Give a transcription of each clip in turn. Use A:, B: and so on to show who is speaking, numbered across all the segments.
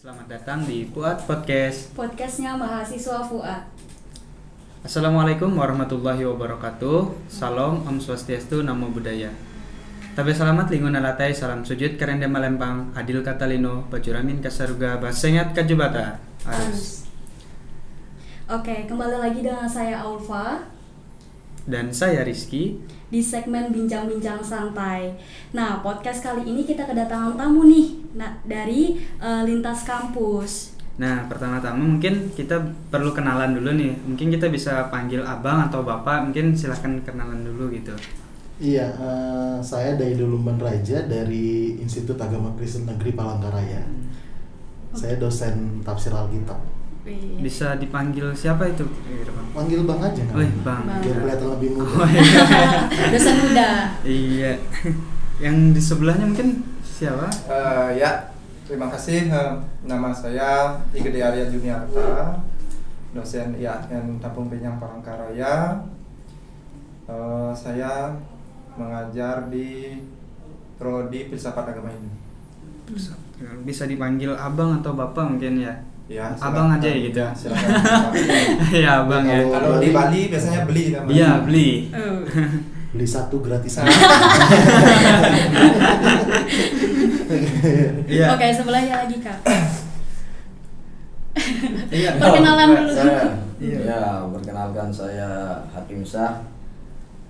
A: Selamat datang di Fuad Podcast.
B: Podcastnya mahasiswa Fuad.
A: Assalamualaikum warahmatullahi wabarakatuh. Salam, Om Swastiastu, Namo Buddhaya. Tabe salamat lingun alatai, salam sujud kerende malempang, adil katalino, bajuramin kasaruga, basengat kajubata. Arus.
B: Oke, kembali lagi dengan saya Aulfa
A: Dan saya Rizky.
B: di segmen Bincang-Bincang Santai. Nah, podcast kali ini kita kedatangan tamu nih, dari lintas kampus.
A: Nah, pertama-tama mungkin kita perlu kenalan dulu nih. Mungkin kita bisa panggil abang atau bapak, mungkin silahkan kenalan dulu gitu.
C: Iya, saya Daidul Lumban Raja dari Institut Agama Kristen Negeri Palangkaraya. Saya dosen tafsir Alkitab.
A: Bisa dipanggil siapa itu?
C: Panggil Bang aja kan?
A: Bang.
C: Biar kelihatan lebih muda.
A: Oh, iya.
B: Dosen muda.
A: Iya. Yang di sebelahnya mungkin siapa?
D: Ya, terima kasih. Nama saya Igede Arya Juniarta, dosen IAIN Tampung Penyang Palangkaraya. Saya mengajar di Prodi Filsafat Agama ini.
A: Bisa dipanggil abang atau bapak mungkin ya?
D: Ya,
A: abang aja ya gitu.
D: Silakan.
A: Iya, abang ya.
D: Kalau di Bali biasanya beli namanya.
A: Iya, beli.
C: Beli satu gratis satu.
A: Iya.
B: Oke, sebelahnya lagi Kak.
A: Iya.
B: Perkenalan dulu.
A: Iya.
E: Ya, perkenalkan saya Hakim Syah.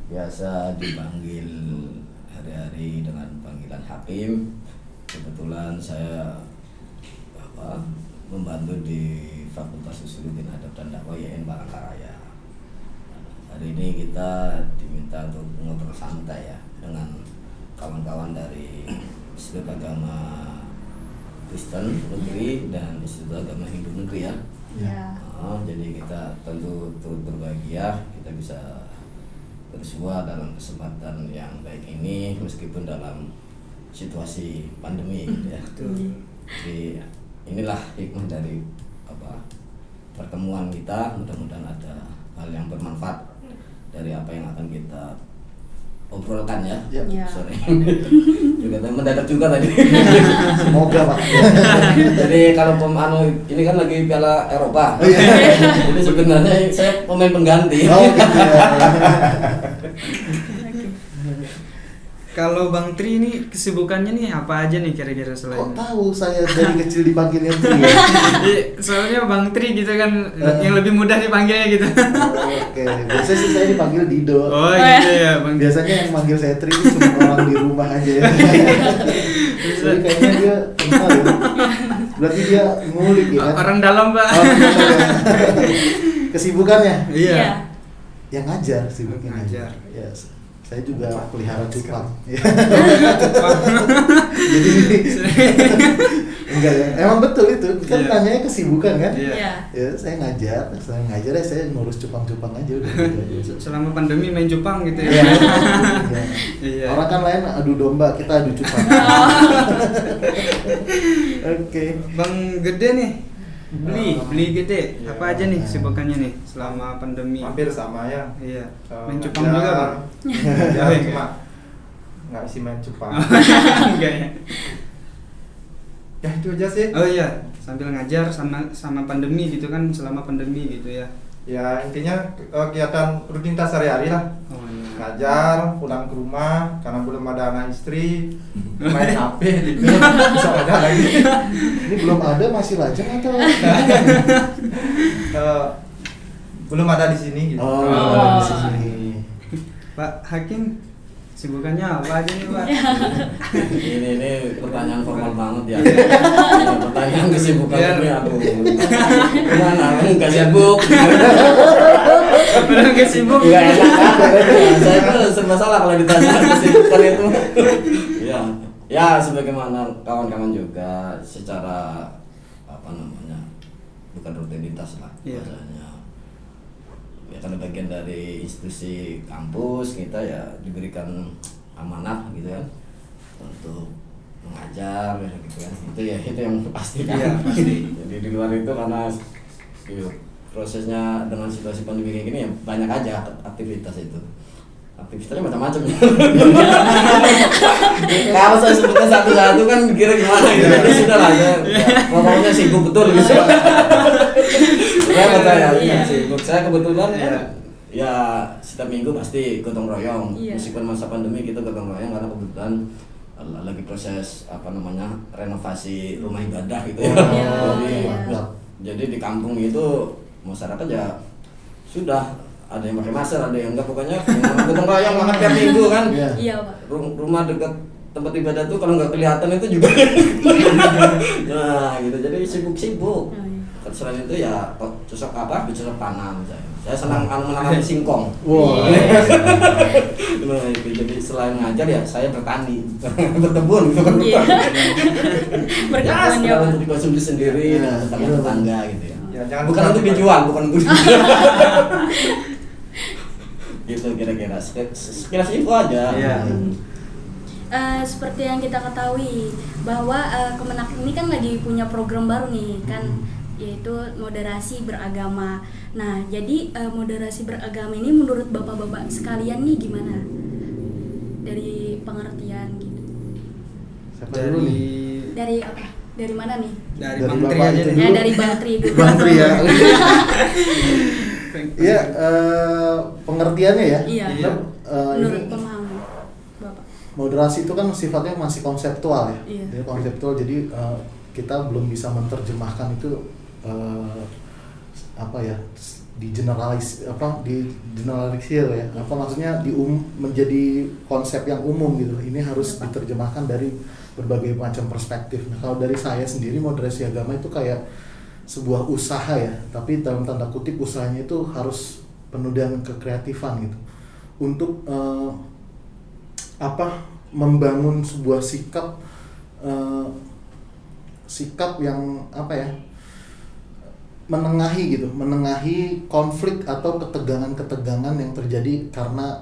E: Biasa dipanggil hari-hari dengan panggilan Hakim. Kebetulan saya membantu di Fakultas Usuluddin Adab dan Dakwah IAIN Palangkaraya. Hari ini kita diminta untuk ngobrol santai ya dengan kawan-kawan dari Institut Agama Kristen Negeri dan Institut Agama Hindu Negeri ya.
B: Ya.
E: Jadi kita tentu turut berbahagia kita bisa bersua dalam kesempatan yang baik ini meskipun dalam situasi pandemi gitu ya. Jadi inilah hikmah dari pertemuan kita, mudah-mudahan ada hal yang bermanfaat dari apa yang akan kita obrolkan ya.
B: Ya.
E: Sorry. Juga mendadak juga tadi.
C: Semoga Pak.
E: Jadi kalau ini kan lagi Piala Eropa. Jadi sebenarnya saya pemain pengganti.
C: Oh, gitu ya.
A: Kalau Bang Tri ini kesibukannya nih apa aja nih kira-kira selain?
C: Kok tahu saya dari kecil dipanggilnya Tri ya?
A: Soalnya Bang Tri gitu kan yang lebih mudah dipanggilnya gitu.
C: Oke, biasanya sih saya dipanggil Dido.
A: Oh gitu ya Bang.
C: Biasanya yang manggil saya Tri itu cuma orang di rumah aja ya. Jadi kayaknya dia kenal ya. Berarti dia ngulik ya kan?
A: Orang dalam Pak.
C: Oh, kesibukannya?
A: Iya.
C: Yang ngajar sibuknya
A: Ngajar.
C: Ya, saya juga pelihara cupang. Ya. Jadi enggak ya. Emang betul itu. Kan
A: Iya.
C: tanyanya kesibukan kan?
A: Iya.
C: Ya, saya ngajar ya saya ngurus cupang-cupang aja udah gitu aja.
A: Selama pandemi main Jepang gitu ya.
C: Iya.
A: Iya.
C: Orang kan lain adu domba, kita adu cupang. Oke.
A: Bang Gede nih. Beli gede.
D: Iya.
A: Apa aja nih sibukannya nih selama pandemi?
D: Hampir sama ya.
A: Iya.
D: Eh,
A: Main Jepang
D: ngajar.
A: juga Bang.
D: Ya,
A: Oh, iya.
D: cuma nggak isi main cupang.
A: Enggak ya.
D: Ya itu aja sih.
A: Oh iya, sambil ngajar sama pandemi gitu kan, selama pandemi gitu ya.
D: Ya intinya kegiatan rutinitas sehari-hari lah.
A: Oh iya.
D: Ngajar, pulang ke rumah karena belum ada anak istri, main HP gitu. Bisa ngajar lagi.
C: Ini belum ada masih lajang atau?
D: Belum ada di sini gitu.
C: Oh, di sini.
A: Pak Hakim, sibukannya apa aja nih Pak?
E: Ini pertanyaan formal banget ya.
A: Iya.
E: Pertanyaan kesibukan
A: Biar-
E: ini aku. Gimana? Enggak sibuk.
A: Padahal nggak sibuk.
E: Enggak enak kan? Saya tuh serba salah kalau ditanya kesibukan itu. Ya, ya sebagaimana kawan-kawan juga secara bukan rutinitas lah
A: Iya.
E: bahasanya. Ya karena bagian dari institusi kampus kita ya diberikan amanah gitu kan untuk mengajar gitu kan. Itu yang pasti kan.
A: Iya, pasti.
E: Jadi di luar itu karena prosesnya dengan situasi pandemi kayak gini ya banyak aja aktivitas itu. Aktivitasnya macam-macam. Kalau saya sebutkan satu-satu kan kira gimana gitu. Jadi sudah lah ya. Pokoknya sibuk betul gitu. Saya percaya sibuk. Saya kebetulan ya setiap minggu pasti gotong royong.
B: Iya.
E: Meskipun masa pandemi kita gotong royong karena kebetulan lagi proses renovasi rumah ibadah gitu ya. Jadi di kampung itu masyarakat ya sudah ada yang pakai masker, ada yang enggak, pokoknya gotong royong makan tiap minggu kan.
B: Iya, Pak.
E: Rumah dekat tempat ibadah tuh kalau nggak kelihatan itu juga. Nah gitu, jadi sibuk-sibuk. Selain itu ya cocok tanam saya senang menanam singkong.
C: Wow.
E: Nah, itu jadi selain ngajar ya saya bertani, berkebun gitu kan.
B: Berkebun ya, Pak.
E: Untuk dikonsumsi sendiri dan tetangga gitu ya.
D: Ya, jangan
E: Bukan untuk dijual, bukan untuk gitu kira-kira sekilas info aja.
A: Iya.
B: Seperti yang kita ketahui bahwa Kemenak ini kan lagi punya program baru nih kan, yaitu moderasi beragama. Nah, jadi moderasi beragama ini menurut bapak-bapak sekalian nih gimana? Dari pengertian gitu.
C: Siapa dulu nih?
B: Dari apa? Dari mana nih?
A: Dari
C: Dari
A: Bang Tri
C: Bapak
A: aja
C: itu
A: deh.
C: dulu.
B: Dari Bang Tri dulu.
C: Bang Tri ya. Iya, pengertiannya ya.
B: Iya.
C: Kan,
B: Menurut
C: ini
B: pemahaman Bapak.
C: moderasi itu kan sifatnya masih konseptual ya.
B: Iya.
C: Jadi konseptual, jadi kita belum bisa menerjemahkan itu digeneralisir ya. Apa maksudnya menjadi konsep yang umum gitu. Ini harus diterjemahkan dari berbagai macam perspektif. Nah, kalau dari saya sendiri moderasi agama itu kayak sebuah usaha ya, tapi dalam tanda kutip usahanya itu harus penuh dengan kekreatifan gitu. Untuk membangun sebuah sikap yang menengahi konflik atau ketegangan-ketegangan yang terjadi karena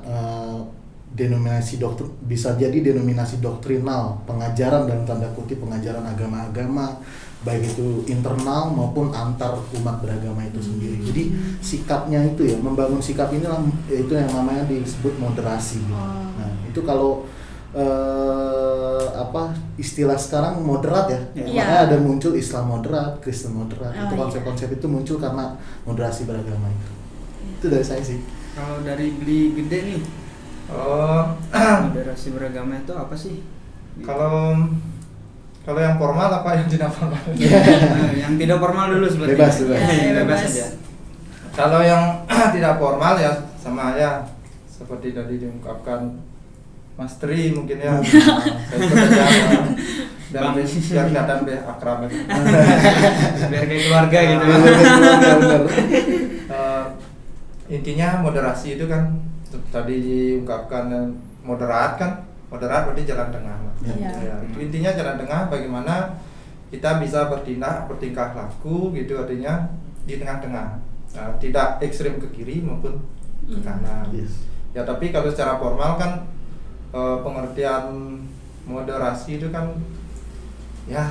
C: bisa jadi denominasi doktrinal, pengajaran dalam tanda kutip pengajaran agama-agama, baik itu internal maupun antar umat beragama itu sendiri. Jadi sikapnya itu ya, membangun sikap inilah itu yang namanya disebut moderasi. Nah, itu kalau istilah sekarang moderat ya.
B: Iya.
C: Makanya ada muncul Islam moderat, Kristen moderat. Itu
B: iya.
C: konsep-konsep itu muncul karena moderasi beragama itu. Itu dari saya sih.
A: Kalau dari beli gede nih, moderasi beragama itu apa sih?
D: Kalau yang formal apa yang tidak formal?
A: Yang tidak formal dulu seperti
C: Bebas.
A: Bebas aja.
D: Kalau yang tidak formal ya sama ya seperti tadi diungkapkan Mas Tri mungkin ya. Dan biar kelihatan lebih akrab lagi.
A: Biar kayak keluarga gitu.
D: Intinya moderasi itu kan tadi diungkapkan moderat berarti jalan tengah.
B: Iya.
D: Ya, itu intinya jalan tengah, bagaimana kita bisa bertingkah laku gitu, artinya di tengah-tengah. Nah, tidak ekstrim ke kiri maupun ke kanan.
C: Yes.
D: Ya, tapi kalau secara formal kan pengertian moderasi itu kan ya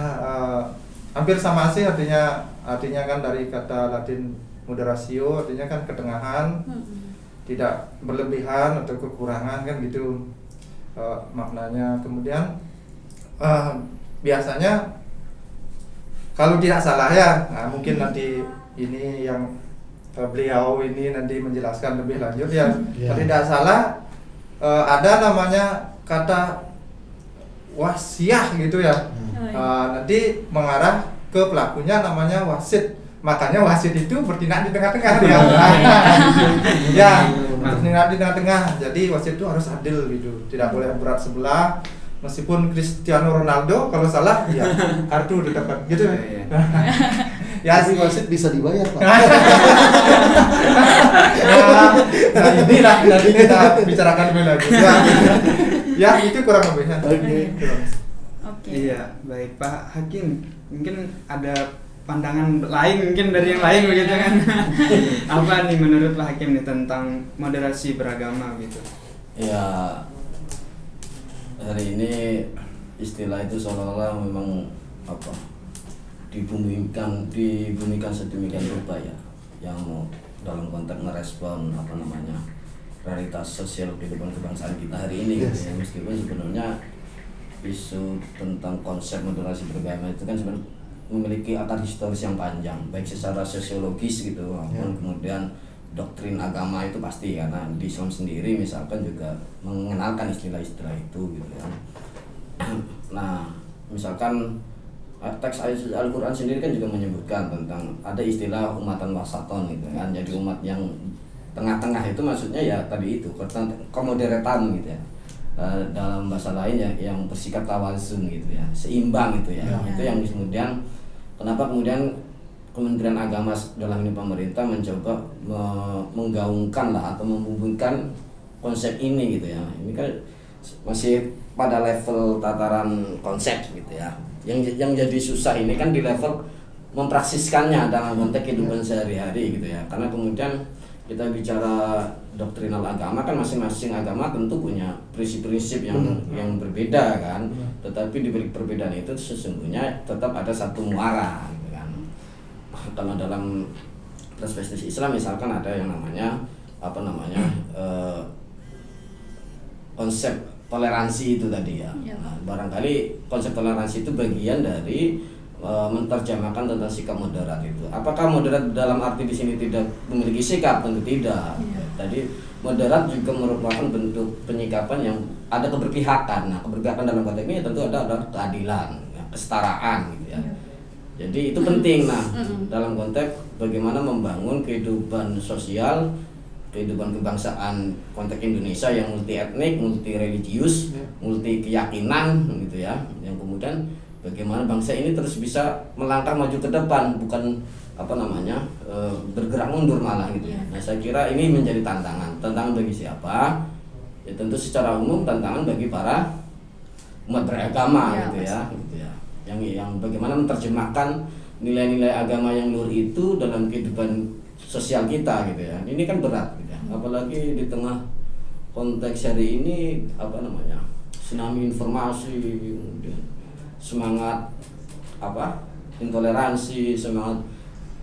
D: hampir sama sih, artinya kan dari kata Latin moderatio, artinya kan ketengahan, tidak berlebihan atau kekurangan kan gitu maknanya. Kemudian biasanya kalau tidak salah ya, mungkin nanti ini yang beliau ini nanti menjelaskan lebih lanjut ya. Kalau tidak salah ada namanya kata wasiah gitu ya. Nanti mengarah ke pelakunya namanya wasit. Makanya wasit itu bertindak di tengah-tengah ya. Ya, bertindak di tengah-tengah. Jadi wasit itu harus adil gitu. Tidak boleh berat sebelah. Meskipun Cristiano Ronaldo kalau salah ya kartu didapat gitu. Ya
C: si wasit bisa dibayar, Pak.
D: Nah inilah nanti kita bicarakan lebih lanjut. Ya itu kurang lebihnya.
C: Oke.
A: Iya, baik Pak Hakim. Mungkin ada pandangan lain mungkin dari yang lain begitu kan. Apa nih menurut Pak Hakim nih tentang moderasi beragama gitu?
E: Ya, hari ini istilah itu seolah-olah memang dibumikan sedemikian rupa ya, yang dalam konteks merespon realitas sosial kehidupan kebangsaan kita hari ini gitu ya. Meskipun sebenarnya isu tentang konsep moderasi beragama itu kan sebenarnya memiliki akar historis yang panjang, baik secara sosiologis gitu maupun kemudian doktrin agama itu pasti, karena di Islam sendiri misalkan juga mengenalkan istilah-istilah itu gitu kan. Nah, misalkan teks Al-Quran sendiri kan juga menyebutkan tentang ada istilah umatan wasaton gitu kan. Jadi umat yang tengah-tengah itu maksudnya ya tadi itu kemoderetan gitu ya. Dalam bahasa lain ya yang bersikap tawazun gitu ya, seimbang gitu ya. Itu yang kemudian kenapa kemudian Kementerian Agama dalam ini pemerintah mencoba menggaungkan lah atau membubuhkan konsep ini gitu ya. Ini kan masih pada level tataran konsep gitu ya. Yang jadi susah ini kan di level mempraksiskannya dalam konteks kehidupan sehari-hari gitu ya. Karena kemudian kita bicara doktrinal agama kan masing-masing agama tentu punya prinsip-prinsip yang berbeda kan. Tetapi di balik perbedaan itu sesungguhnya tetap ada satu muara gitu kan. Kalau dalam perspektif Islam misalkan ada yang namanya konsep toleransi itu tadi ya. Nah, barangkali konsep toleransi itu bagian dari menerjemahkan tentang sikap moderat itu. Apakah moderat dalam arti di sini tidak memiliki sikap? Tentu tidak. Tadi moderat juga merupakan bentuk penyikapan yang ada keberpihakan. Nah, keberpihakan dalam konteks ini tentu ada keadilan, kesetaraan gitu ya. Jadi itu penting. Nah, dalam konteks bagaimana membangun kehidupan sosial, kehidupan kebangsaan konteks Indonesia yang multi etnik, multi religius, multi keyakinan gitu ya. Yang kemudian bagaimana bangsa ini terus bisa melangkah maju ke depan, bukan bergerak mundur malah gitu ya. Nah, saya kira ini menjadi tantangan bagi siapa? Ya tentu secara umum tantangan bagi para umat beragama gitu ya. Yang bagaimana menerjemahkan nilai-nilai agama yang luhur itu dalam kehidupan sosial kita gitu ya. Ini kan berat gitu ya. Apalagi di tengah konteks hari ini tsunami informasi, kemudian semangat intoleransi, semangat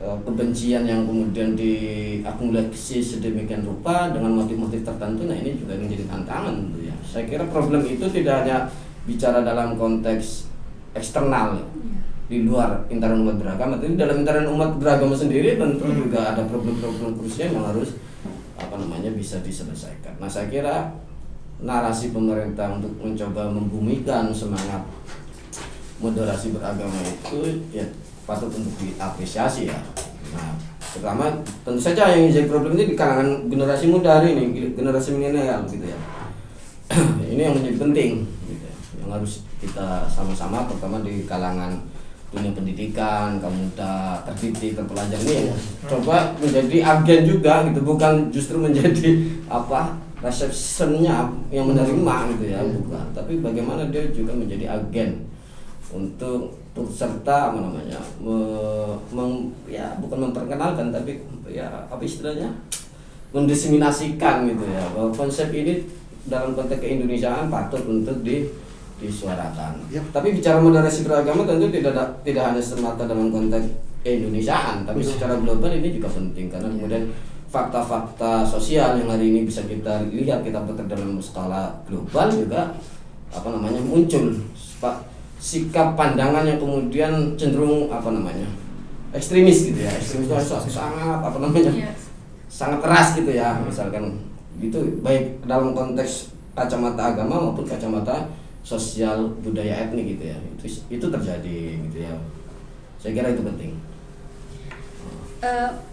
E: kebencian yang kemudian diakumulasi sedemikian rupa dengan motif-motif tertentu. Nah, ini juga menjadi tantangan tentu ya. Saya kira problem itu tidak hanya bicara dalam konteks eksternal di luar intaran umat beragama, tapi dalam intaran umat beragama sendiri tentu juga ada problem-problem krusial yang harus bisa diselesaikan. Nah, saya kira narasi pemerintah untuk mencoba membumikan semangat moderasi beragama itu ya patut untuk diapresiasi ya. Nah, pertama tentu saja yang jadi problem ini di kalangan generasi muda hari ini, generasi milenial gitu ya. Ini yang menjadi penting gitu ya, yang harus kita sama-sama, pertama di kalangan dunia pendidikan, kaum muda, terdidik, terpelajar ini coba menjadi agen juga gitu, bukan justru menjadi resepsionnya yang menerima gitu ya, bukan, tapi bagaimana dia juga menjadi agen untuk turut serta bukan memperkenalkan tapi istilahnya mendiseminasikan gitu ya, bahwa konsep ini dalam konteks keindonesiaan patut untuk disuarakan. Tapi bicara moderasi beragama tentu tidak hanya semata dalam konteks keindonesiaan, tapi secara global ini juga penting karena kemudian fakta-fakta sosial yang hari ini bisa kita lihat, kita potret dalam skala global juga muncul sikap pandangan yang kemudian cenderung ekstremis gitu ya. Ekstremis itu sangat sangat keras gitu ya, misalkan gitu, baik dalam konteks kacamata agama maupun kacamata sosial budaya etnik gitu ya. Itu terjadi gitu ya. Saya kira itu penting.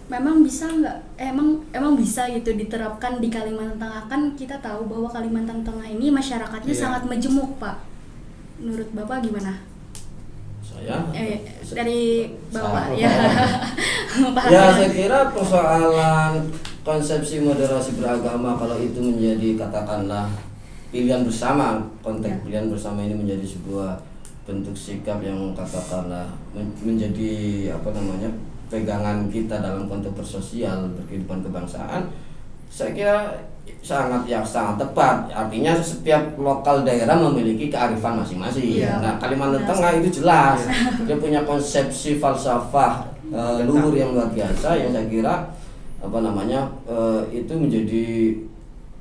B: Memang bisa nggak? Emang bisa gitu diterapkan di Kalimantan Tengah, kan kita tahu bahwa Kalimantan Tengah ini masyarakatnya sangat majemuk, Pak. Menurut Bapak gimana?
E: Saya
B: dari Bapak ya.
E: Ya, saya kira persoalan konsepsi moderasi beragama kalau itu menjadi katakanlah pilihan bersama, konteks pilihan bersama ini menjadi sebuah bentuk sikap yang katakanlah menjadi pegangan kita dalam konteks bersosial, berkehidupan kebangsaan. Saya kira sangat tepat. Artinya setiap lokal daerah memiliki kearifan masing-masing. Nah, Kalimantan Tengah itu jelas dia punya konsepsi falsafah luhur yang luar biasa yang saya kira itu menjadi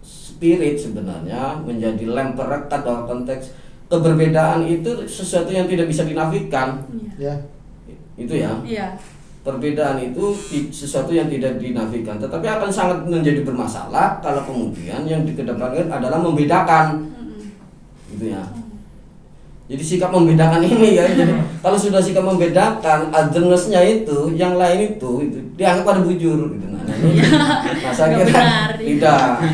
E: spirit sebenarnya, menjadi lem perekat dalam konteks keberbedaan itu sesuatu yang tidak bisa dinafikan.
C: Ya.
E: Itu ya.
B: Iya.
E: Perbedaan itu sesuatu yang tidak dinafikan, tetapi akan sangat menjadi bermasalah kalau kemudian yang dikedepankan adalah membedakan. Gitu ya. Jadi sikap membedakan ini ya. Jadi kalau sudah sikap membedakan, otherness-nya itu, yang lain itu dianggap pada bujur gitu. Nah, ini saya
B: Nggak
E: kira
B: benar,
E: tidak.
B: Iya.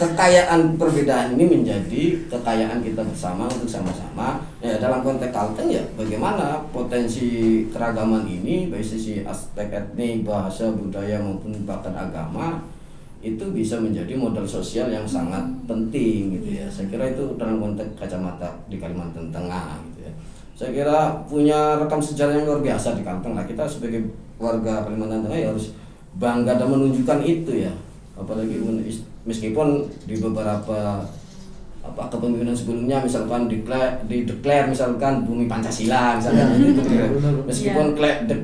E: Kekayaan perbedaan ini menjadi kekayaan kita bersama untuk sama-sama. Ya, dalam konteks Kalteng ya bagaimana potensi keragaman ini baik sisi aspek etnik, bahasa, budaya maupun bahkan agama itu bisa menjadi modal sosial yang sangat penting gitu ya. Saya kira itu dalam konteks kacamata di Kalimantan Tengah gitu ya. Saya kira punya rekam sejarah yang luar biasa di Kalteng lah. Kita sebagai warga Kalimantan Tengah ya harus bangga dan menunjukkan itu ya. Apalagi meskipun di beberapa kepemimpinan sebelumnya misalkan declare misalkan bumi Pancasila misalkan itu meskipun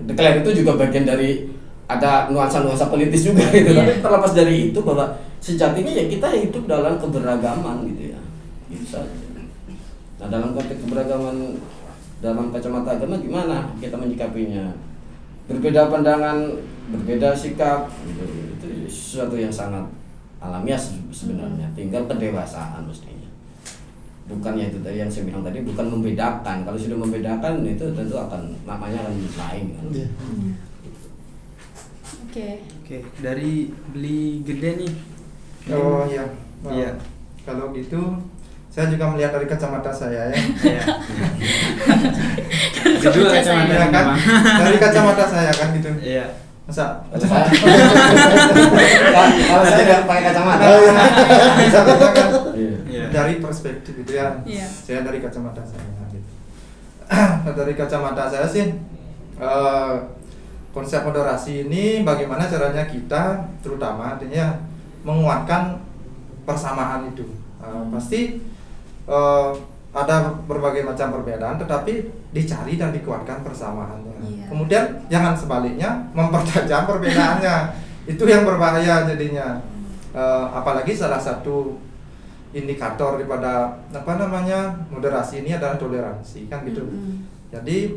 E: declare itu juga bagian dari ada nuansa-nuansa politis juga gitu. Tapi terlepas dari itu bahwa sejatinya ya kita hidup dalam keberagaman gitu ya. Gitu saja. Nah, dalam konteks keberagaman dalam kacamata agama gimana kita menyikapinya? Berbeda pandangan, berbeda sikap gitu. Itu sesuatu yang sangat alamiah sebenarnya, tinggal kedewasaan mestinya. Bukannya itu tadi yang saya bilang tadi, bukan membedakan. Kalau sudah membedakan itu tentu akan namanya akan lain kan.
A: Oke, dari Beli Gede nih.
D: Oh iya.
A: Iya.
D: Kalau gitu saya juga melihat dari kacamata saya ya.
A: Iya. Kedua kacamata
D: Ya kan? Dari kacamata saya kan gitu.
A: Iya.
D: Masa
E: Kalau saya nggak pakai kacamata.
D: misalnya kan
A: Iya.
D: dari perspektif itu ya.
B: Iya.
D: Saya dari kacamata saya gitu. Dari kacamata saya sih konsep moderasi ini bagaimana caranya kita terutama artinya menguatkan persamaan itu. Pasti ada berbagai macam perbedaan tetapi dicari dan dikuatkan persamaannya.
B: Iya.
D: Kemudian jangan sebaliknya mempertajam perbedaannya. Itu yang berbahaya jadinya. Apalagi salah satu indikator daripada moderasi ini adalah toleransi kan gitu. Jadi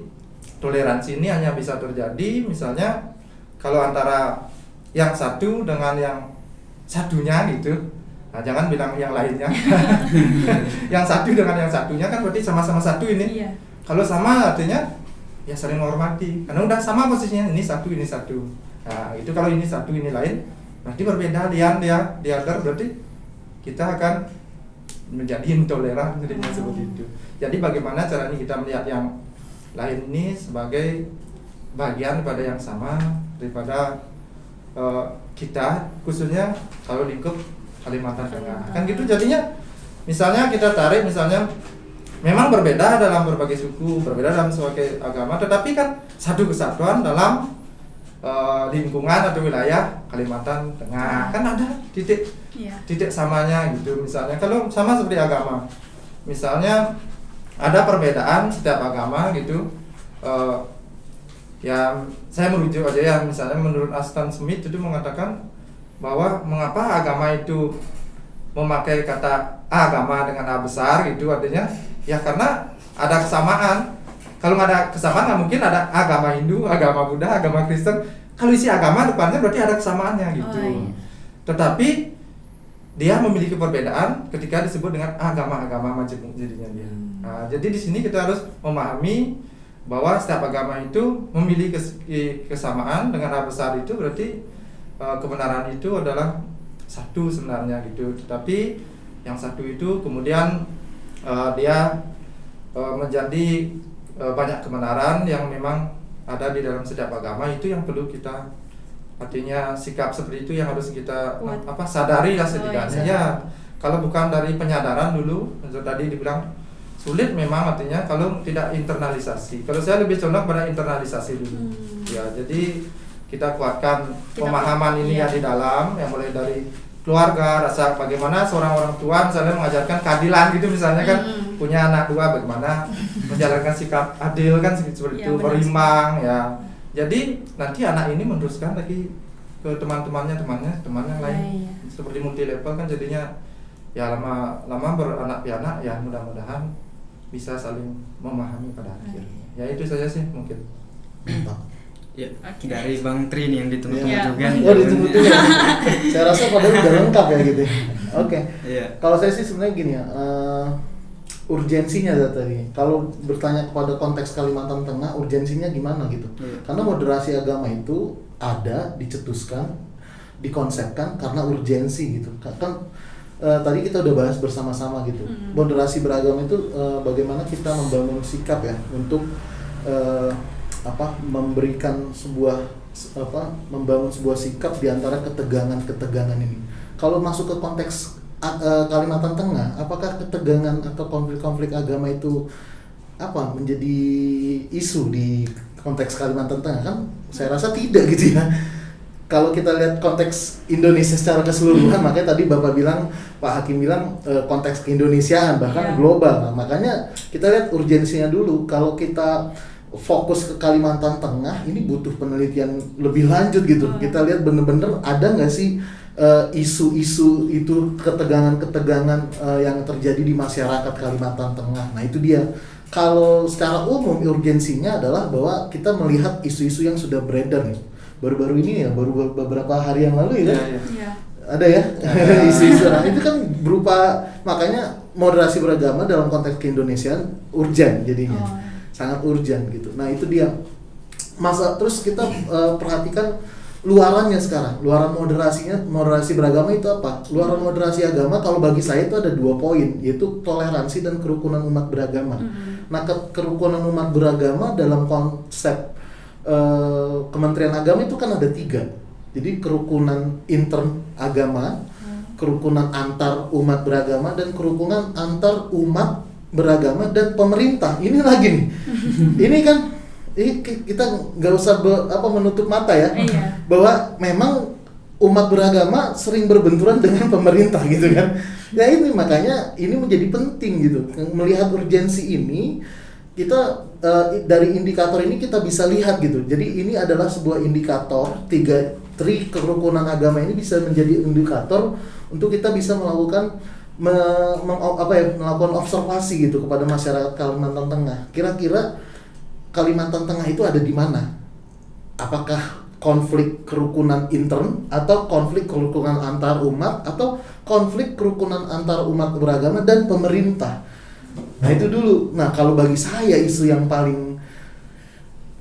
D: toleransi ini hanya bisa terjadi misalnya kalau antara yang satu dengan yang satunya gitu. Nah, jangan bilang yang lainnya. Yang satu dengan yang satunya kan berarti sama-sama satu ini.
B: Iya.
D: Kalau sama artinya ya saling menghormati. Karena udah sama posisinya, ini satu, ini satu. Nah, itu kalau ini satu, ini lain, berarti berbeda, dia berarti kita akan menjadi intoleran jadinya seperti itu. Jadi bagaimana caranya kita melihat yang lain ini sebagai bagian pada yang sama daripada kita, khususnya kalau lingkup Kalimantan Tengah kan gitu. Jadinya misalnya kita tarik misalnya memang berbeda dalam berbagai suku, berbeda dalam sebagai agama, tetapi kan satu kesatuan dalam lingkungan atau wilayah Kalimantan Tengah kan ada titik samanya gitu. Misalnya kalau sama seperti agama, misalnya ada perbedaan setiap agama gitu. Ya saya merujuk aja ya, misalnya menurut Aston Smith itu mengatakan bahwa mengapa agama itu memakai kata agama dengan A besar gitu, artinya ya karena ada kesamaan. Kalau nggak ada kesamaan nggak mungkin ada agama Hindu, agama Buddha, agama Kristen. Kalau isi agama depannya berarti ada kesamaannya gitu. Tetapi dia memiliki perbedaan ketika disebut dengan agama-agama majemuk jadinya dia. Nah, jadi di sini kita harus memahami bahwa setiap agama itu memiliki kesamaan dengan A besar, itu berarti kebenaran itu adalah satu sebenarnya gitu. Tetapi yang satu itu kemudian dia menjadi banyak kebenaran yang memang ada di dalam setiap agama. Itu yang perlu kita, artinya sikap seperti itu yang harus kita sadari lah setidaknya. Ya, kalau bukan dari penyadaran dulu, tadi dibilang sulit memang, artinya kalau tidak internalisasi. Kalau saya lebih condong pada internalisasi dulu. Ya, jadi kita kuatkan pemahaman ini yang di dalam, yang mulai dari keluarga, rasa bagaimana seorang orang tua misalnya mengajarkan keadilan gitu misalnya kan, punya anak dua bagaimana menjalankan sikap adil kan seperti itu, berimbang ya. Jadi nanti anak ini meneruskan lagi ke teman yang lain. Seperti multi level kan jadinya ya lama beranak pianak ya, mudah-mudahan bisa saling memahami pada akhirnya. Ya itu saja sih mungkin.
A: Ya,
B: Oke.
A: dari Bang Tri nih yang ditunggu-tunggu
B: Iya.
A: juga nih.
C: Oh ditunggu-tunggu. Saya rasa padahal udah lengkap ya gitu. Oke.
A: Iya.
C: Kalau saya sih sebenarnya gini ya, urgensinya tadi. Kalau bertanya kepada konteks Kalimantan Tengah, urgensinya gimana gitu?
A: Iya.
C: Karena moderasi agama itu ada, dicetuskan, dikonsepkan karena urgensi gitu. Tadi kita udah bahas bersama-sama gitu. Moderasi beragama itu bagaimana kita membangun sikap ya untuk memberikan membangun sebuah sikap di antara ketegangan-ketegangan ini. Kalau masuk ke konteks Kalimantan Tengah, apakah ketegangan atau konflik-konflik agama itu menjadi isu di konteks Kalimantan Tengah? Kan saya rasa tidak gitu ya. Kalau kita lihat konteks Indonesia secara keseluruhan, makanya tadi Pak Hakim bilang konteks keindonesiaan bahkan global. Nah, makanya kita lihat urgensinya dulu. Kalau kita fokus ke Kalimantan Tengah, ini butuh penelitian lebih lanjut gitu. Kita lihat bener-bener ada nggak sih isu-isu itu, ketegangan-ketegangan yang terjadi di masyarakat Kalimantan Tengah. Nah itu dia. Kalau secara umum urgensinya adalah bahwa kita melihat isu-isu yang sudah beredar nih. Baru-baru ini ya, baru beberapa hari yang lalu ya.
B: Iya.
C: Ada ya isu-isu. Nah, itu kan berupa, makanya moderasi beragama dalam konteks keindonesiaan urgent jadinya. Sangat urgent gitu. Nah itu dia. Terus kita perhatikan luarannya sekarang. Luaran moderasi beragama itu apa? Luaran moderasi agama kalau bagi saya itu ada 2 poin, yaitu toleransi dan kerukunan umat beragama. Nah kerukunan umat beragama dalam konsep Kementerian Agama itu kan ada 3. Jadi kerukunan intern agama, kerukunan antar umat beragama, dan kerukunan antar umat beragama dan pemerintah. Ini lagi nih. Ini kan kita nggak usah menutup mata ya. Bahwa memang umat beragama sering berbenturan dengan pemerintah gitu kan. Ya ini makanya ini menjadi penting gitu. Melihat urgensi ini, kita dari indikator ini kita bisa lihat gitu. Jadi ini adalah sebuah indikator, kerukunan agama ini bisa menjadi indikator untuk kita bisa melakukan melakukan observasi gitu kepada masyarakat Kalimantan Tengah. Kira-kira Kalimantan Tengah itu ada di mana? Apakah konflik kerukunan intern, atau konflik kerukunan antar umat, atau konflik kerukunan antar umat beragama dan pemerintah? Nah itu dulu. Nah kalau bagi saya isu yang paling,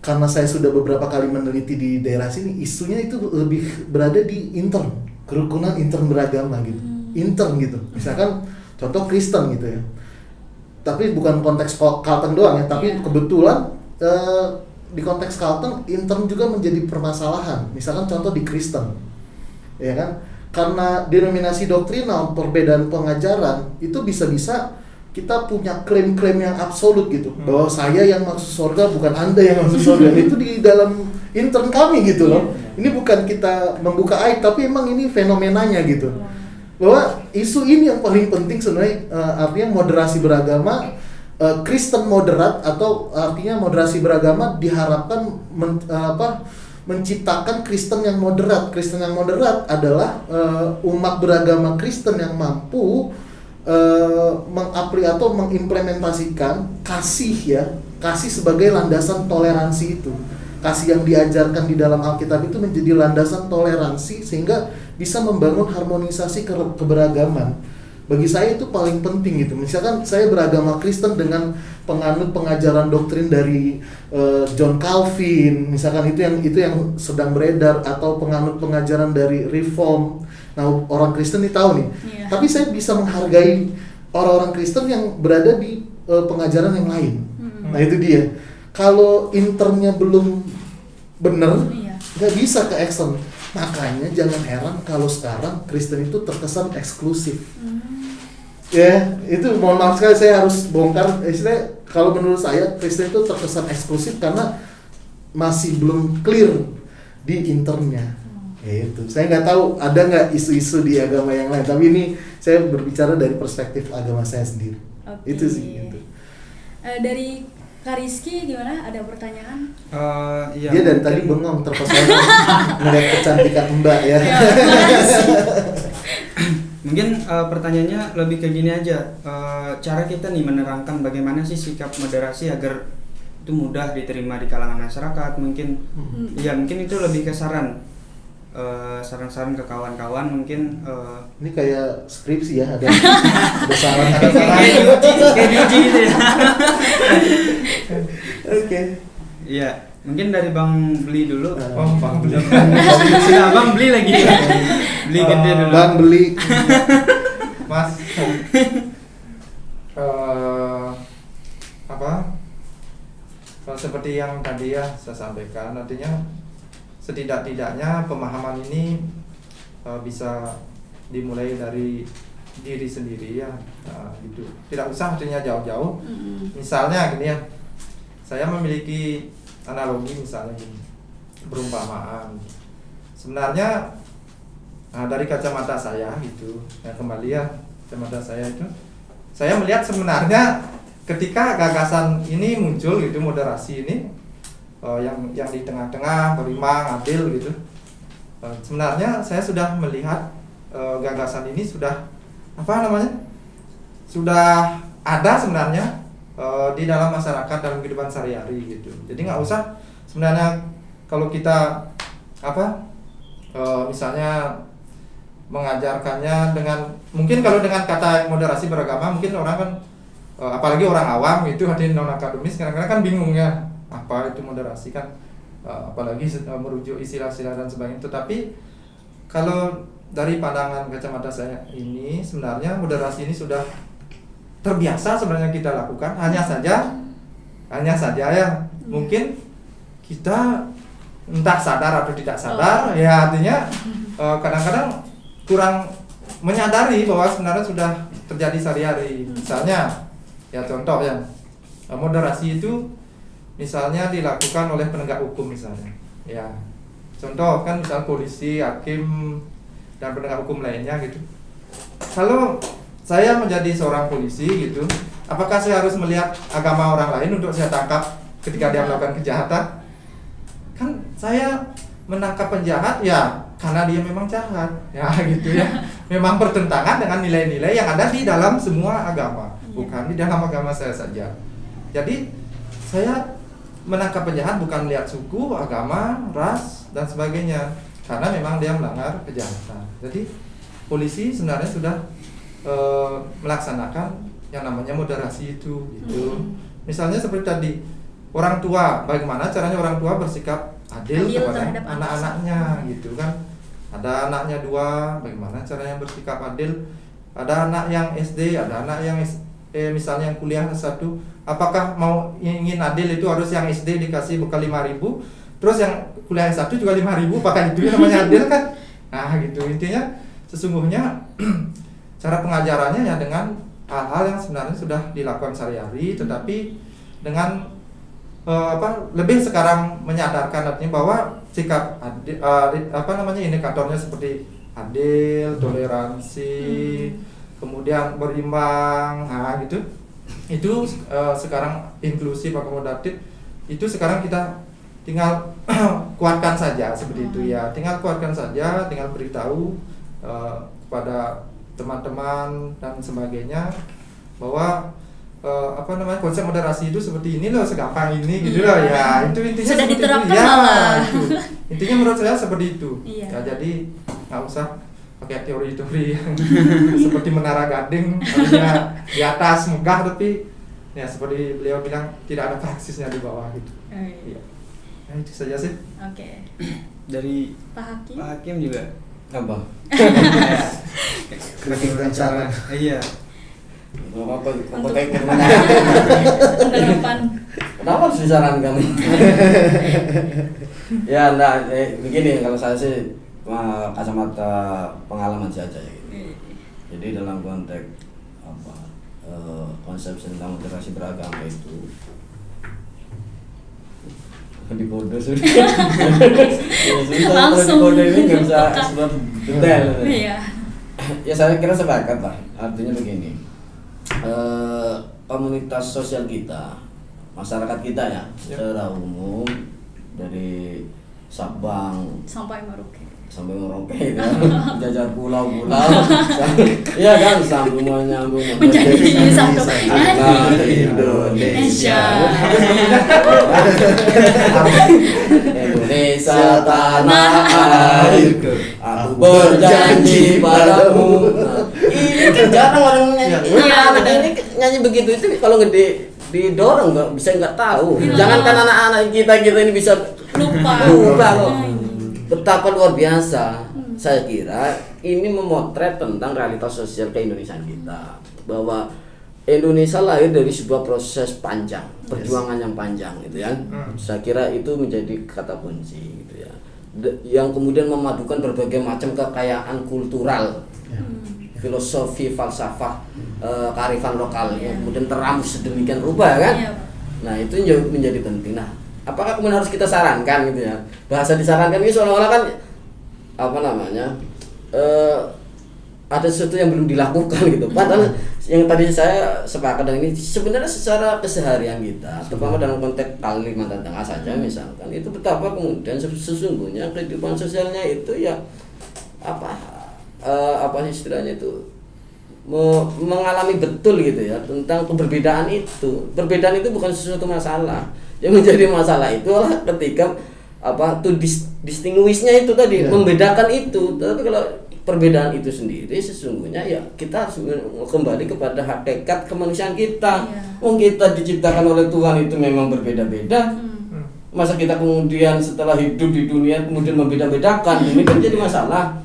C: karena saya sudah beberapa kali meneliti di daerah sini, isunya itu lebih berada di intern, kerukunan intern beragama gitu. Intern gitu. Misalkan contoh Kristen gitu ya. Tapi bukan konteks Kalteng doang ya, tapi kebetulan di konteks Kalteng intern juga menjadi permasalahan. Misalkan contoh di Kristen. Ya kan? Karena denominasi doktrinal, perbedaan pengajaran itu bisa-bisa kita punya klaim-klaim yang absolut gitu, bahwa saya yang masuk surga, bukan Anda yang masuk surga. Itu di dalam intern kami gitu loh. Ini bukan kita membuka aib, tapi emang ini fenomenanya gitu. Bahwa isu ini yang paling penting sebenarnya, artinya moderasi beragama, Kristen moderat, atau artinya moderasi beragama diharapkan menciptakan Kristen yang moderat. Kristen yang moderat adalah umat beragama Kristen yang mampu mengimplementasikan kasih sebagai landasan toleransi itu. Kasih yang diajarkan di dalam Alkitab itu menjadi landasan toleransi sehingga bisa membangun harmonisasi keberagaman. Bagi saya itu paling penting gitu. Misalkan saya beragama Kristen dengan penganut pengajaran doktrin dari John Calvin, misalkan itu yang sedang beredar, atau penganut pengajaran dari Reform. Nah, orang Kristen ini tahu nih. Tapi saya bisa menghargai orang-orang Kristen yang berada di pengajaran yang lain. Nah, itu dia. Kalau internnya belum benar, nggak bisa ke ekstern. Makanya jangan heran kalau sekarang Kristen itu terkesan eksklusif. Ya, itu mohon maaf sekali saya harus bongkar. Istilahnya kalau menurut saya Kristen itu terkesan eksklusif karena masih belum clear di internnya. Itu saya nggak tahu ada nggak isu-isu di agama yang lain, tapi ini saya berbicara dari perspektif agama saya sendiri. Itu sih gitu.
B: Dari Kak Rizky gimana, ada pertanyaan?
A: Iya,
C: dia dari tadi bengong terpesona melihat kecantikan Mbak ya.
A: Mungkin pertanyaannya lebih ke gini aja, cara kita nih menerangkan bagaimana sih sikap moderasi agar itu mudah diterima di kalangan masyarakat. Mungkin ya mungkin itu lebih ke saran, saran-saran ke kawan-kawan mungkin.
C: Ini kayak skripsi ya, ada saran, ada saran.
A: Kayak diuji gitu ya.
C: Oke.
A: Iya, mungkin dari Bang Beli dulu.
D: Bang Beli.
A: Sudah Bang Beli lagi. Beli gede dulu.
C: Bang Beli.
D: Mas, apa? Kalau seperti yang tadi ya saya sampaikan, artinya setidak-tidaknya pemahaman ini bisa dimulai dari diri sendiri ya, gitu. Tidak usah artinya jauh-jauh. Misalnya gini ya, saya memiliki analogi misalnya gini, perumpamaan. Sebenarnya dari kacamata saya gitu, ya kembali ya kacamata saya itu, saya melihat sebenarnya ketika gagasan ini muncul gitu, moderasi ini yang di tengah-tengah berimbang adil gitu, sebenarnya saya sudah melihat gagasan ini sudah sudah ada sebenarnya di dalam masyarakat dalam kehidupan sehari-hari gitu. Jadi nggak usah sebenarnya kalau kita misalnya mengajarkannya dengan, mungkin kalau dengan kata moderasi beragama mungkin orang kan apalagi orang awam itu, hati non akademis kadang-kadang kan bingung ya apa itu moderasi kan, apalagi merujuk istilah-istilah dan sebagainya. Tetapi kalau dari pandangan kacamata saya ini sebenarnya moderasi ini sudah terbiasa sebenarnya kita lakukan, hanya saja ya mungkin kita entah sadar atau tidak sadar ya, artinya kadang-kadang kurang menyadari bahwa sebenarnya sudah terjadi sehari-hari. Misalnya ya contoh ya, moderasi itu misalnya dilakukan oleh penegak hukum misalnya ya, contoh kan misal polisi, hakim dan penegak hukum lainnya gitu. Kalau saya menjadi seorang polisi gitu, apakah saya harus melihat agama orang lain untuk saya tangkap ketika dia melakukan kejahatan? Kan saya menangkap penjahat ya karena dia memang jahat ya gitu ya, memang bertentangan dengan nilai-nilai yang ada di dalam semua agama, bukan di dalam agama saya saja. Jadi saya menangkap penjahat bukan melihat suku, agama, ras dan sebagainya, karena memang dia melanggar kejahatan. Jadi polisi sebenarnya sudah melaksanakan yang namanya moderasi itu gitu. Misalnya seperti tadi, orang tua, bagaimana caranya orang tua bersikap adil kepada anak-anaknya gitu kan. Ada anaknya 2, bagaimana caranya bersikap adil. Ada anak yang SD, ada anak yang misalnya yang kuliah S1, apakah mau ingin adil itu harus yang SD dikasih bekal 5.000, terus yang kuliah S1 juga 5.000, apakah itu yang namanya adil kan? Nah gitu, intinya sesungguhnya cara pengajarannya ya dengan hal-hal yang sebenarnya sudah dilakukan sehari-hari, tetapi dengan lebih sekarang menyadarkan artinya bahwa sikap adil, indikatornya seperti adil, toleransi, kemudian berimbang, nah gitu. Itu sekarang inklusif, akomodatif, itu sekarang kita tinggal kuatkan saja seperti itu ya. Tinggal kuatkan saja, tinggal beritahu kepada teman-teman dan sebagainya bahwa konsep moderasi itu seperti ini loh, segampang ini gitu loh ya. Itu intinya
B: sudah
D: seperti
B: diterapkan
D: itu ya,
B: malah.
D: itu intinya menurut saya seperti itu
B: Iya.
D: ya. Jadi nggak usah pakai teori-teori yang seperti menara gading, artinya di atas megah tapi ya seperti beliau bilang tidak ada praksisnya di bawah gitu. Iya. Nah, itu saja sih.
B: Oke.
A: Dari
B: Pak Hakim.
A: Pak Hakim juga.
E: Apa?
C: Kritik dan saran.
A: Iya.
E: Apa
B: Untuk-
E: kayak gimana?
B: Penerapan.
E: Kenapa harus disarankan? Ya begini, kalau saya sih kacamata pengalaman saja ya gitu. Jadi dalam konteks konsep tentang moderasi beragama itu dikode sudah.
B: Langsung.
E: Kode ini nggak bisa explore detail.
B: Iya.
E: Ya saya kira sepakat lah. Artinya begini, komunitas sosial kita, masyarakat kita ya, secara umum dari Sabang
B: Sampai Merauke.
E: sampai Merauke itu jajar pulau-pulau ya kan sambung menyambung
B: Menjadi satu
E: tanah Indonesia. Indonesia tanah airku, aku berjanji padamu. Nah, ini kan jarang orang nyanyi. Anak ini nyanyi begitu itu kalau gede didorong nggak tahu. Jangankan anak-anak kita ini bisa lupa loh. Betapa luar biasa. Saya kira ini memotret tentang realitas sosial keindonesiaan kita, bahwa Indonesia lahir dari sebuah proses panjang, perjuangan yang panjang gitu ya. Saya kira itu menjadi kata kunci gitu ya. Yang kemudian memadukan berbagai macam kekayaan kultural, filosofi, falsafah, kearifan lokal yang kemudian teramus sedemikian rupa kan. Nah, itu menjadi penting. Nah, apakah kemudian harus kita sarankan gitu ya? Bahasa disarankan ini seolah-olah kan ada sesuatu yang belum dilakukan gitu. Padahal yang tadi saya sepakat dengan ini sebenarnya secara keseharian kita, terutama dalam konteks Kalimantan Tengah saja misalkan, itu betapa kemudian sesungguhnya kehidupan sosialnya itu ya apa istilahnya itu mengalami betul gitu ya tentang keberbedaan itu. Perbedaan itu bukan sesuatu masalah. Yang menjadi masalah itu adalah ketika distinguishnya itu tadi, membedakan itu. Tapi kalau perbedaan itu sendiri sesungguhnya ya kita harus kembali kepada hakikat kemanusiaan kita. Kita diciptakan oleh Tuhan itu memang berbeda-beda. Masa kita kemudian setelah hidup di dunia kemudian membeda-bedakan, ini kan jadi masalah.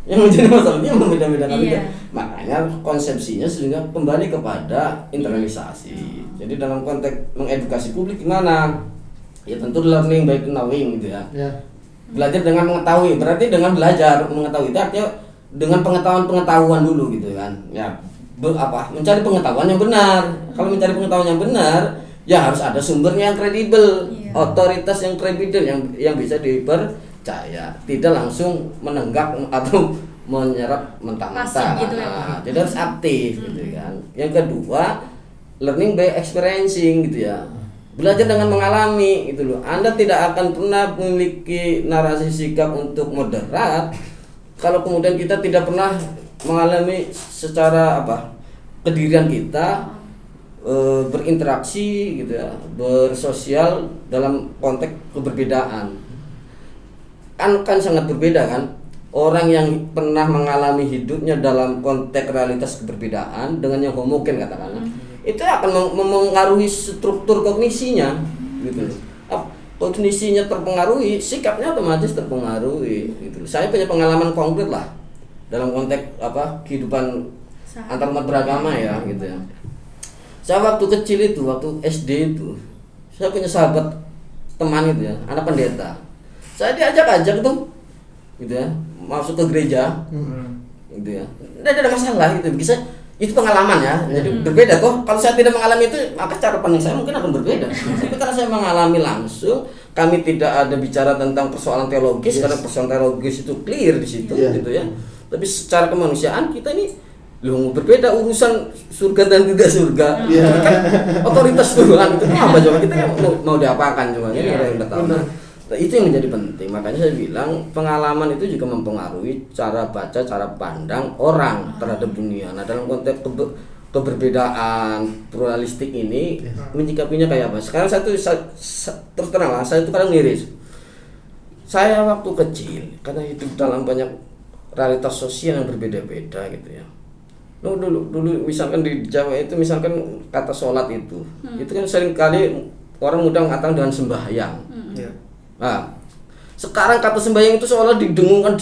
E: Yang menjadi masalahnya membeda-bedakan itu. Makanya konsepsinya sehingga kembali kepada internalisasi. Jadi dalam konteks mengedukasi publik gimana? Ya tentu learning by knowing gitu ya. Belajar dengan mengetahui, berarti dengan belajar mengetahui itu artinya dengan pengetahuan dulu gitu kan. Ya mencari pengetahuan yang benar. Kalau mencari pengetahuan yang benar, ya harus ada sumbernya yang kredibel, otoritas yang kredibel yang bisa dipercaya, tidak langsung menenggak atau menyerap mentah-mentah.
B: Gitu ya,
E: jadi harus aktif gitu kan. Yang kedua, learning by experiencing gitu ya. Belajar dengan mengalami gitu loh. Anda tidak akan pernah memiliki narasi sikap untuk moderat kalau kemudian kita tidak pernah mengalami secara kedirian kita berinteraksi gitu ya, bersosial dalam konteks keberbedaan. Kan sangat berbeda kan orang yang pernah mengalami hidupnya dalam konteks realitas keberbedaan dengan yang homogen katakanlah. Itu akan mempengaruhi struktur kognisinya gitu. Kognisinya terpengaruhi, sikapnya otomatis terpengaruhi gitu. Saya punya pengalaman konkret lah dalam konteks kehidupan antar umat beragama ya gitu ya. Saya waktu kecil itu, waktu SD itu, saya punya sahabat teman itu ya, anak pendeta. Saya diajak tuh gitu ya, masuk ke gereja gitu ya. Tidak ada masalah gitu. Bisa itu pengalaman ya, jadi berbeda kok. Kalau saya tidak mengalami itu, maka cara pandang saya mungkin akan berbeda. Tapi karena saya mengalami langsung, kami tidak ada bicara tentang persoalan teologis, karena persoalan teologis itu clear di situ, gitu ya. Tapi secara kemanusiaan kita ini berbeda urusan surga dan tidak surga. Kan otoritas Tuhan itu apa coba kita mau diapakan coba ini yang kita tahu. Nah, itu yang menjadi penting. Makanya saya bilang pengalaman itu juga mempengaruhi cara baca, cara pandang orang terhadap dunia. Nah, dalam konteks keberbedaan pluralistik ini menyikapinya kayak apa? Sekarang terus terang lah, saya itu kadang miris. Saya waktu kecil karena hidup dalam banyak realitas sosial yang berbeda-beda gitu ya. Dulu misalkan di Jawa itu misalkan kata sholat itu kan sering kali orang muda mengatakan dengan sembahyang. Nah, sekarang kata sembahyang itu seolah didengungkan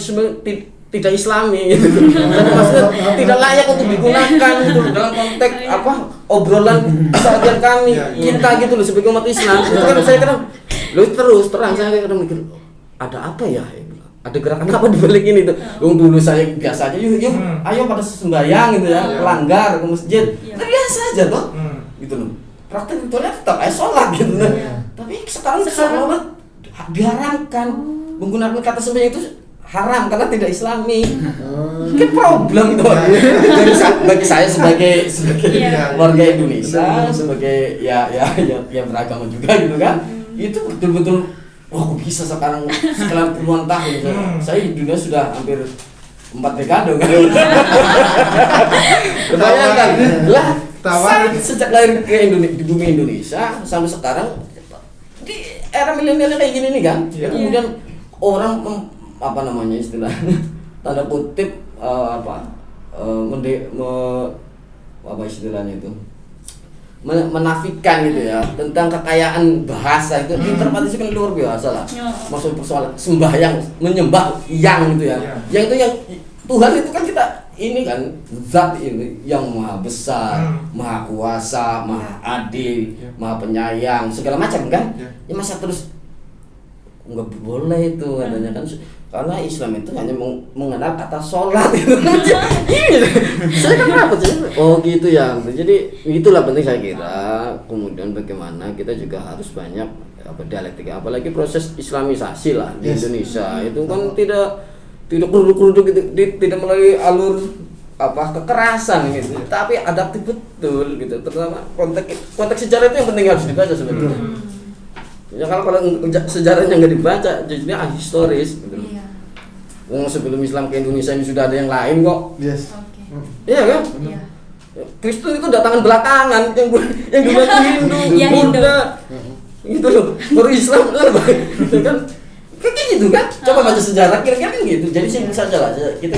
E: tidak Islami gitu. Dan maksudnya tidak layak untuk digunakan gitu dalam konteks obrolan keseharian kami kita gitu loh sebagai umat Islam. Itu kan saya kadang terus terang saya kadang mikir ada apa ya? Ada gerakan apa di balik ini tuh? Dulu saya biasa aja yuk ayo pada sembahyang gitu ya, pelanggar ke masjid. Biasa aja toh. Gitu loh. Praktek ritualnya tetap sholat gitu. Tapi sekarang diharamkan menggunakan kata sembahyang itu haram karena tidak Islami. Kan problem itu. Bagi saya sebagai warga Indonesia, sebagai ya beragama juga gitu kan. Itu betul-betul wah kok bisa sekarang setelah puluhan tahun saya di dunia sudah hampir 4 dekade kan. Kebayangkan lah, saya sejak lahir di bumi Indonesia sampai sekarang di era milenial kayak gini nih kan. Ya, kemudian orang apa namanya istilahnya tanda kutip apa istilahnya itu menafikan gitu ya tentang kekayaan bahasa itu interpretasi kan luar biasa lah. Maksud persoalan sembahyang menyembah yang gitu ya. Yang itu yang Tuhan itu kan kita ini kan zat ini yang maha besar, maha kuasa, maha adil, maha penyayang, segala macam kan. Ya masa terus nggak boleh itu adanya kan, karena Islam itu hanya mengenal kata sholat itu. Saya kan apa sih? Oh gitu ya. Jadi itulah penting saya kira. Kemudian bagaimana kita juga harus banyak dialektika, apalagi proses Islamisasi lah di Indonesia itu kan tidak keruduk-keruduk gitu, tidak melalui alur kekerasan gitu, tapi adaptif betul gitu. Terutama konteks sejarah itu yang penting harus dibaca sebenarnya. Ya kalau sejarahnya nggak dibaca, jadinya ahistoris gitu. Wong sebelum Islam ke Indonesia ini sudah ada yang lain kok. Iya kan? Kristen itu datangan belakangan, yang duluan Hindu, Buddha, gitu loh. Baru Islam kan, gitu kan? Kayak gitu kan? Coba baca sejarah, kira-kira kan gitu. Jadi simpel saja lah. Kita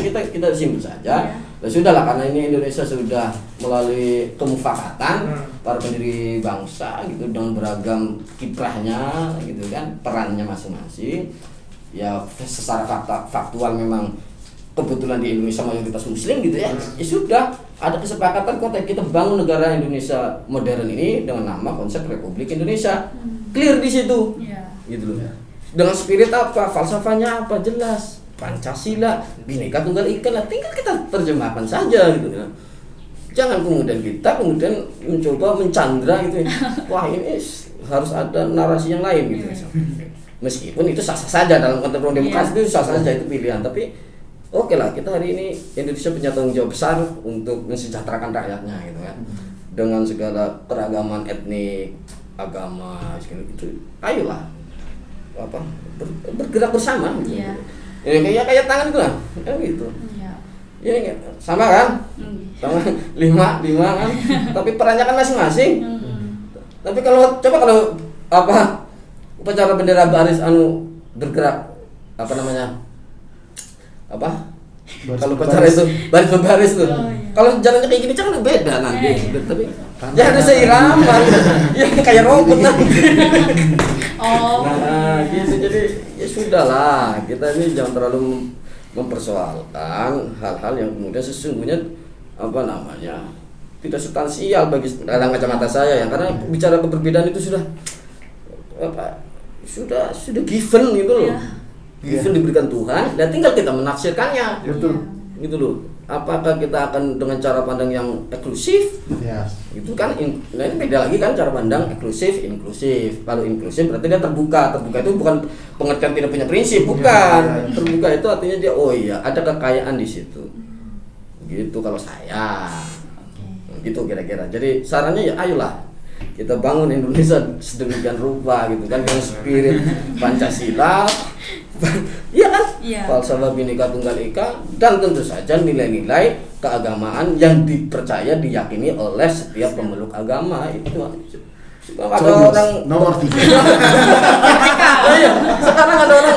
E: simpel saja. Ya sudahlah, karena ini Indonesia sudah melalui kemufakatan para pendiri bangsa gitu dengan beragam kiprahnya gitu kan, perannya masing-masing. Ya secara faktual memang kebetulan di Indonesia mayoritas muslim gitu ya. Ya sudah, ada kesepakatan kota kita bangun negara Indonesia modern ini dengan nama konsep Republik Indonesia. Clear di situ. Gitu loh. Dengan spirit apa, falsafahnya apa, jelas. Pancasila, Bhinneka Tunggal Ika lah, tinggal kita terjemahkan saja gitu ya. Jangan kemudian kita mencoba mencandra gitu ya. Wah ini harus ada narasi yang lain gitu. Meskipun itu sah-sah saja dalam konteks demokrasi itu sah-sah saja, itu pilihan. Tapi oke lah, kita hari ini Indonesia punya tanggung jawab besar untuk mensejahterakan rakyatnya gitu kan. Dengan segala keragaman etnik, agama, itu ayolah bergerak bersama gitu. Kayak tangan itu lah, gitu. Ya sama kan? Sama lima kan. Tapi perannya kan masing-masing. Tapi kalau upacara bendera baris bergerak kalau upacara itu baris berbaris tuh. Kalau jalannya kayak gini jangan beda nanti. Tapi ya harus seirama. Ya kayak rumput nanti. Nah, gitu. Jadi ya sudahlah, kita ini jangan terlalu mempersoalkan hal-hal yang kemudian sesungguhnya tidak substansial bagi dalam kacamata saya ya, karena bicara keberbedaan itu sudah given gitu loh. Given diberikan Tuhan, dan tinggal kita menafsirkannya.
C: Betul.
E: Gitu loh. Apakah kita akan dengan cara pandang yang eksklusif? Itu kan ini beda lagi kan, cara pandang eksklusif, inklusif. Kalau inklusif berarti dia terbuka. Terbuka itu bukan pengertian tidak punya prinsip, bukan. Terbuka itu artinya dia ada kekayaan di situ. Gitu kalau saya. Gitu kira-kira. Jadi sarannya ya ayolah kita bangun Indonesia sedemikian rupa gitu kan, dengan spirit Pancasila. Iya kan? Falsafah Bhinneka Tunggal Ika, dan tentu saja nilai-nilai keagamaan yang dipercaya, diyakini oleh setiap pemeluk agama itu. Ada orang
C: nomor 3.
E: Sekarang ada orang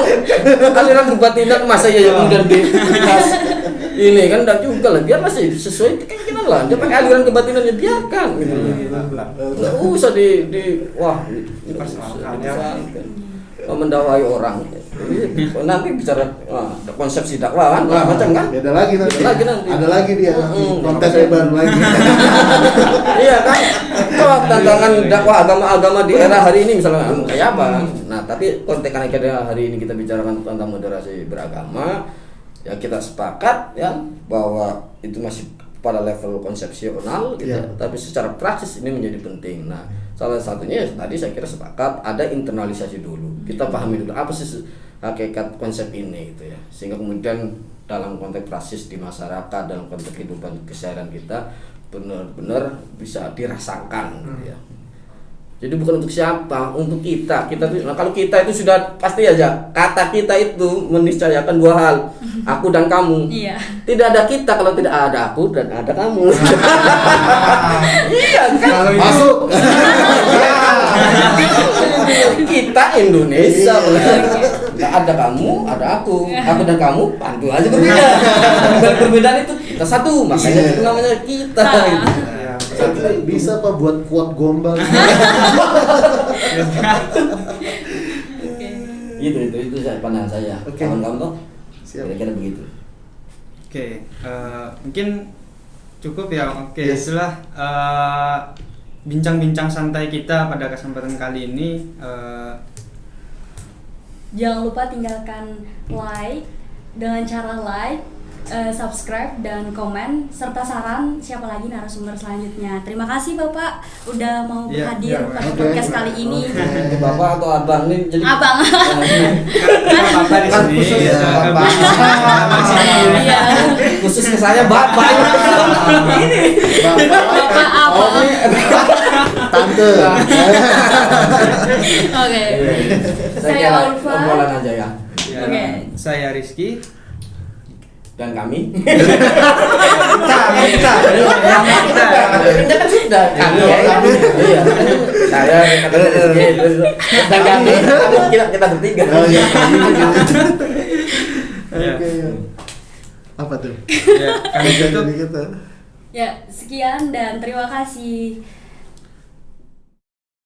E: aliran kebatinan masa ya kemudian dibahas ini kan, enggak juga lah, biar masih sesuai keinginan lah. Dia pakai aliran kebatinannya, biarkan gitu. Enggak usah mendakwai orang. Nanti bicara konsepsi dakwah kan macam kan?
C: Beda lagi nanti. Ada lagi dia konten baru lagi.
E: Iya kan? Tantangan dakwah agama di era hari ini misalnya kayak apa? Nah, tapi konteks karena hari ini kita bicarakan tentang moderasi beragama, ya kita sepakat ya bahwa itu masih pada level konsepsional gitu. Tapi secara praktis ini menjadi penting. Nah, salah satunya tadi saya kira sepakat ada internalisasi dulu. Kita pahami dulu apa sih hakikat konsep ini gitu ya. Sehingga kemudian dalam konteks praktis di masyarakat, dalam konteks kehidupan keseharian kita benar-benar bisa dirasakan gitu ya. Jadi bukan untuk siapa, untuk kita. Nah, kalau kita itu sudah pasti aja kata kita itu meniscayakan dua hal, aku dan kamu.
B: Iya.
E: Tidak ada kita kalau tidak ada aku dan ada kamu. Iya kan?
D: Kalau itu-
C: Masuk.
E: Kita Indonesia. Nggak ada kamu, ada aku. Aku dan kamu pantu aja berbeda. Dan perbedaan itu kita satu, makanya itu namanya kita. Gitu.
D: Ya,
C: Saya kira bisa Pak buat kuat gombal.
E: Itu saya pandangan saya.
C: Oke.
E: Kawan-kawan toh?
C: Siap.
E: Kira-kira begitu.
A: Oke, mungkin cukup ya. Oke,
C: Yes.
A: itulah bincang-bincang santai kita pada kesempatan kali ini.
B: Jangan lupa tinggalkan like dengan cara like, subscribe dan komen serta saran siapa lagi narasumber selanjutnya. Terima kasih Bapak udah mau
A: Iya,
B: hadir
A: iya,
B: pada
C: oke.
B: podcast kali ini.
E: Ini bapak atau abang nih jadi
B: Abang.
A: Bapak di
D: Kan
A: sini.
D: khusus
A: ya.
D: Bapak.
B: Iya.
E: khusus ke saya bapak.
B: Bapak apa?
C: Oh, tante.
B: Oke.
E: Saya
B: Saya
E: kira
B: Ulfa.
E: obrolan aja ya.
A: Ya,
B: Oke.
A: Saya Rizky.
E: Dan kami.
D: Kita.
E: Kita kan sudah kami ya. Iya. Saya kata Rizky, dan kami kita bertiga.
C: Oh, iya.
A: Ya.
C: Oke. Apa tuh?
A: Ya, kami tutup.
C: Jadi kita.
B: Ya, sekian dan terima kasih.